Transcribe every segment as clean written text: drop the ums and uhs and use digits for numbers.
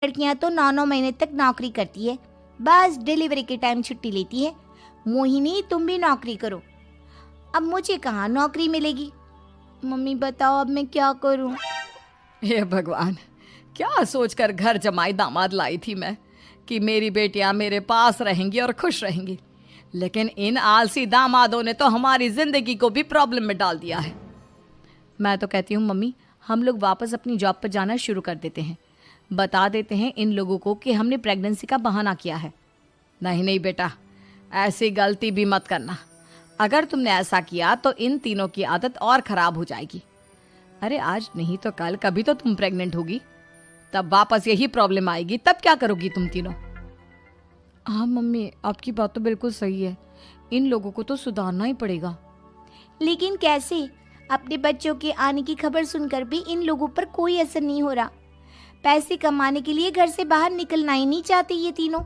लड़कियां तो 9-9 महीने तक नौकरी करती है, बस डिलीवरी के टाइम छुट्टी लेती है। मोहिनी तुम भी नौकरी करो। अब मुझे कहाँ नौकरी मिलेगी? मम्मी बताओ अब मैं क्या करूँ? हे भगवान, क्या सोचकर घर जमाई दामाद लाई थी मैं कि मेरी बेटियां मेरे पास रहेंगी और खुश रहेंगी, लेकिन इन आलसी दामादों ने तो हमारी जिंदगी को भी प्रॉब्लम में डाल दिया है। मैं तो कहती हूँ मम्मी, हम लोग वापस अपनी जॉब पर जाना शुरू कर देते हैं। बता देते हैं इन लोगों को कि हमने प्रेगनेंसी का बहाना किया है। नहीं नहीं बेटा, ऐसी गलती भी मत करना। अगर तुमने ऐसा किया तो इन तीनों की आदत और ख़राब हो जाएगी। अरे आज नहीं तो कल कभी तो तुम प्रेग्नेंट होगी, तब वापस यही प्रॉब्लम आएगी। तब क्या करोगी तुम तीनों? हाँ मम्मी, आपकी बात तो बिल्कुल सही है। इन लोगों को तो सुधारना ही पड़ेगा। लेकिन कैसे? अपने बच्चों के आने की खबर सुनकर भी इन लोगों पर कोई असर नहीं हो रहा। पैसे कमाने के लिए घर से बाहर निकलना ही नहीं चाहते ये तीनों।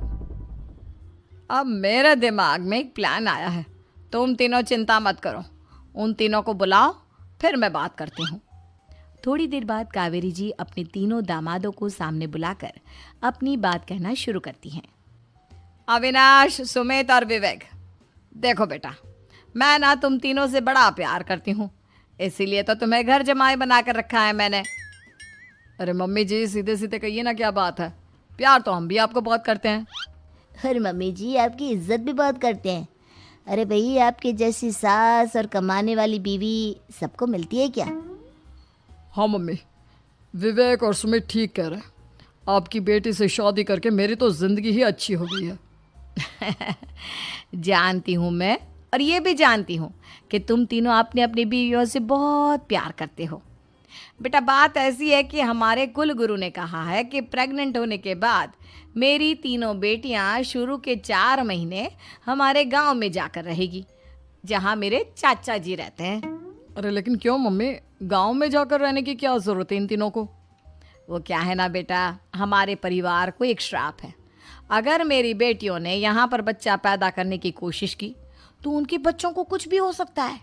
अब मेरे दिमाग में एक प्लान आया है। तुम तीनों चिंता मत करो, उन तीनों को बुलाओ, फिर मैं बात करती हूँ। थोड़ी देर बाद कावेरी जी अपने तीनों दामादों को सामने बुलाकर अपनी बात कहना शुरू करती हैं। अविनाश, सुमित और विवेक, देखो बेटा, मैं ना तुम तीनों से बड़ा प्यार करती हूँ, इसीलिए तो तुम्हें घर जमाई बना कर रखा है मैंने। अरे मम्मी जी, सीधे सीधे कहिए ना, क्या बात है? प्यार तो हम भी आपको बहुत करते हैं। अरे मम्मी जी, आपकी इज्जत भी बहुत करते हैं। अरे भाई, आपके जैसी सास और कमाने वाली बीवी सबको मिलती है क्या? हाँ मम्मी, विवेक और सुमित ठीक कह रहे हैं। आपकी बेटी से शादी करके मेरी तो ज़िंदगी ही अच्छी हो गई है। जानती हूँ मैं, और ये भी जानती हूँ कि तुम तीनों अपने अपनी बीवियों से बहुत प्यार करते हो। बेटा, बात ऐसी है कि हमारे कुल गुरु ने कहा है कि प्रेग्नेंट होने के बाद मेरी तीनों बेटियां शुरू के 4 महीने हमारे गांव में जाकर रहेगी, जहां मेरे चाचा जी रहते हैं। अरे लेकिन क्यों मम्मी, गांव में जाकर रहने की क्या ज़रूरत है इन तीनों को? वो क्या है ना बेटा, हमारे परिवार को एक श्राप है। अगर मेरी बेटियों ने यहाँ पर बच्चा पैदा करने की कोशिश की तो उनके बच्चों को कुछ भी हो सकता है।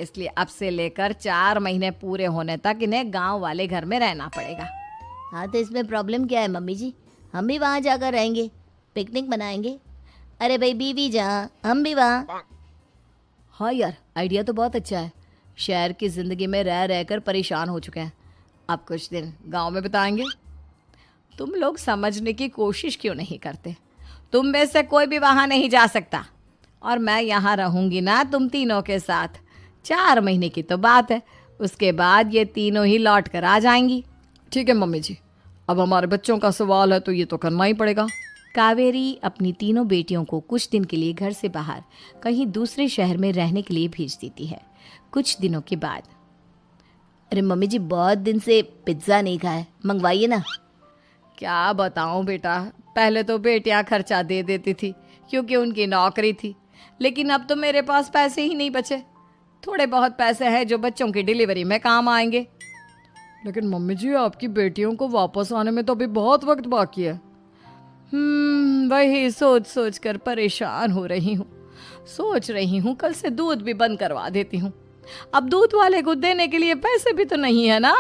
इसलिए अब से लेकर 4 महीने पूरे होने तक इन्हें गांव वाले घर में रहना पड़ेगा। हाँ तो इसमें प्रॉब्लम क्या है मम्मी जी? हम भी वहाँ जाकर रहेंगे, पिकनिक मनाएंगे। अरे भाई, बीवी जहाँ हम भी वहाँ। हाँ यार, आइडिया तो बहुत अच्छा है। शहर की ज़िंदगी में रह रहकर परेशान हो चुके हैं, अब कुछ दिन गांव में बिताएंगे। तुम लोग समझने की कोशिश क्यों नहीं करते? तुम में से कोई भी वहाँ नहीं जा सकता, और मैं यहाँ रहूँगी ना तुम तीनों के साथ। 4 महीने की तो बात है, उसके बाद ये तीनों ही लौट कर आ जाएंगी। ठीक है मम्मी जी, अब हमारे बच्चों का सवाल है तो ये तो करना ही पड़ेगा। कावेरी अपनी तीनों बेटियों को कुछ दिन के लिए घर से बाहर कहीं दूसरे शहर में रहने के लिए भेज देती है। कुछ दिनों के बाद, अरे मम्मी जी, बहुत दिन से पिज्ज़ा नहीं खाया, मंगवाइए ना। क्या बताऊं बेटा, पहले तो बेटियां खर्चा दे देती थी क्योंकि उनकी नौकरी थी, लेकिन अब तो मेरे पास पैसे ही नहीं बचे। थोड़े बहुत पैसे हैं जो बच्चों की डिलीवरी में काम आएंगे। लेकिन मम्मी जी, आपकी बेटियों को वापस आने में तो अभी बहुत वक्त बाकी है। वही सोच सोच कर परेशान हो रही हूँ। सोच रही हूँ कल से दूध भी बंद करवा देती हूँ। अब दूध वाले को देने के लिए पैसे भी तो नहीं है ना।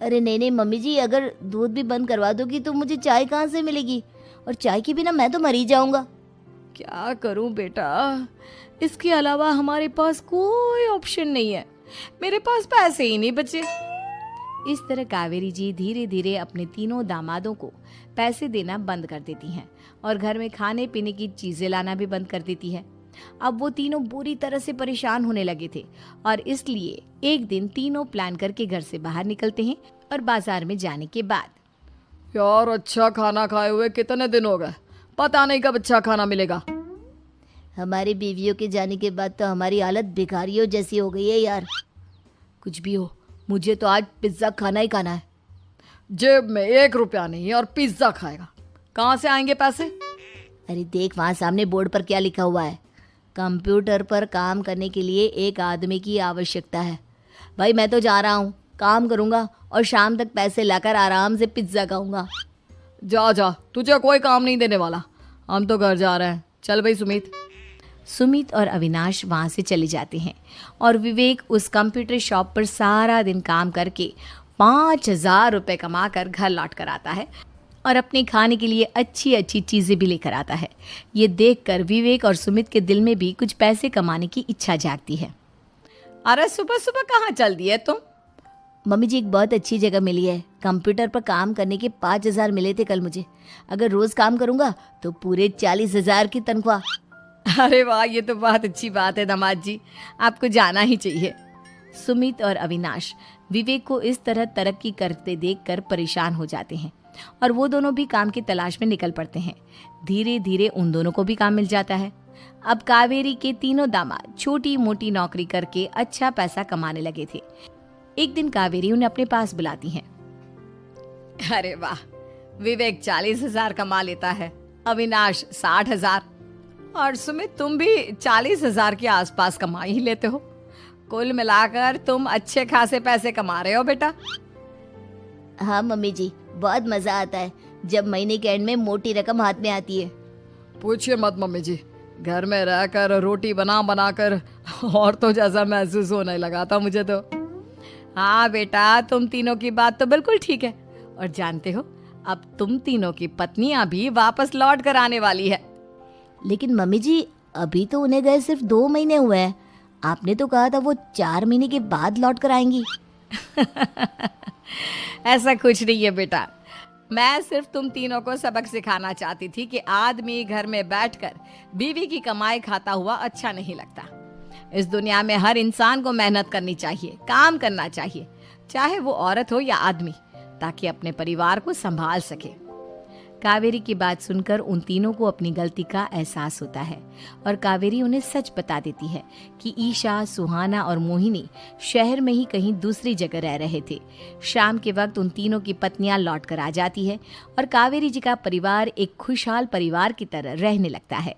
अरे नहीं नहीं मम्मी जी, अगर दूध भी बंद करवा दोगी तो मुझे चाय कहाँ से मिलेगी? और चाय के बिना मैं तो मर ही जाऊंगा। क्या करूं बेटा, इसके अलावा हमारे पास कोई ऑप्शन नहीं है। मेरे पास पैसे ही नहीं बचे। इस तरह कावेरी जी धीरे धीरे अपने तीनों दामादों को पैसे देना बंद कर देती हैं और घर में खाने पीने की चीजें लाना भी बंद कर देती है। अब वो तीनों बुरी तरह से परेशान होने लगे थे, और इसलिए एक दिन तीनों प्लान करके घर से बाहर निकलते हैं। और बाजार में जाने के बाद, यार अच्छा खाना खाए हुए कितने दिन हो गए, पता नहीं कब अच्छा खाना मिलेगा। हमारी बीवियों के जाने के बाद तो हमारी हालत भिखारियों जैसी हो गई है यार। कुछ भी हो, मुझे तो आज पिज्ज़ा खाना ही खाना है। जेब में 1 रुपया नहीं और पिज्ज़ा खाएगा, कहाँ से आएंगे पैसे? अरे देख, वहाँ सामने बोर्ड पर क्या लिखा हुआ है, कंप्यूटर पर काम करने के लिए एक आदमी की आवश्यकता है। भाई मैं तो जा रहा हूँ, काम करूँगा और शाम तक पैसे लाकर आराम से पिज्ज़ा खाऊंगा। जा जा, तुझे कोई काम नहीं देने वाला, हम तो घर जा रहे हैं। चल भाई सुमित। सुमित और अविनाश वहाँ से चले जाते हैं और विवेक उस कंप्यूटर शॉप पर सारा दिन काम करके 5,000 रुपये कमा कर घर लौट कर आता है। और अपने खाने के लिए अच्छी अच्छी चीज़ें भी लेकर आता है। ये देखकर विवेक और सुमित के दिल में भी कुछ पैसे कमाने की इच्छा जागती है। अरे सुबह सुबह कहाँ चल दी है तुम? मम्मी जी, एक बहुत अच्छी जगह मिली है। कंप्यूटर पर काम करने के 5,000 मिले थे कल मुझे। अगर रोज काम करूंगा तो पूरे 40,000 की तनख्वाह। अरे वाह, ये तो बहुत अच्छी बात है दामाद जी, आपको जाना ही चाहिए। सुमित और अविनाश विवेक को इस तरह तरक्की करते देखकर परेशान हो जाते हैं और वो दोनों भी काम की तलाश में निकल पड़ते हैं। धीरे धीरे उन दोनों को भी काम मिल जाता है। अब कावेरी के तीनों दामाद छोटी मोटी नौकरी करके अच्छा पैसा कमाने लगे थे। एक दिन कावेरी उन्हें अपने पास बुलाती है। अरे वाह, विवेक 40,000 कमा लेता है, अविनाश 60,000 और सुमित तुम भी 40,000 के आसपास कमा ही लेते हो। कुल मिलाकर तुम अच्छे खासे पैसे कमा रहे हो बेटा। हाँ मम्मी जी, बहुत मजा आता है जब महीने के एंड में मोटी रकम हाथ में आती है। पूछिए मत मम्मी जी, घर में रहकर रोटी बना बना कर औरतों जैसा महसूस होने लगा था मुझे तो। हाँ बेटा, तुम तीनों की बात तो बिल्कुल ठीक है। और जानते हो, अब तुम तीनों की पत्नियां भी वापस लौट कर आने वाली है। लेकिन मम्मी जी, अभी तो उन्हें गए सिर्फ 2 महीने हुए हैं। आपने तो कहा था वो 4 महीने के बाद लौट कर आएंगी। ऐसा कुछ नहीं है बेटा, मैं सिर्फ तुम तीनों को सबक सिखाना चाहती थी कि आदमी घर में बैठकर बीवी की कमाई खाता हुआ अच्छा नहीं लगता। इस दुनिया में हर इंसान को मेहनत करनी चाहिए, काम करना चाहिए, चाहे वो औरत हो या आदमी, ताकि अपने परिवार को संभाल सके। कावेरी की बात सुनकर उन तीनों को अपनी गलती का एहसास होता है और कावेरी उन्हें सच बता देती है कि ईशा, सुहाना और मोहिनी शहर में ही कहीं दूसरी जगह रह रहे थे। शाम के वक्त उन तीनों की पत्नियां लौट कर आ जाती है और कावेरी जी का परिवार एक खुशहाल परिवार की तरह रहने लगता है।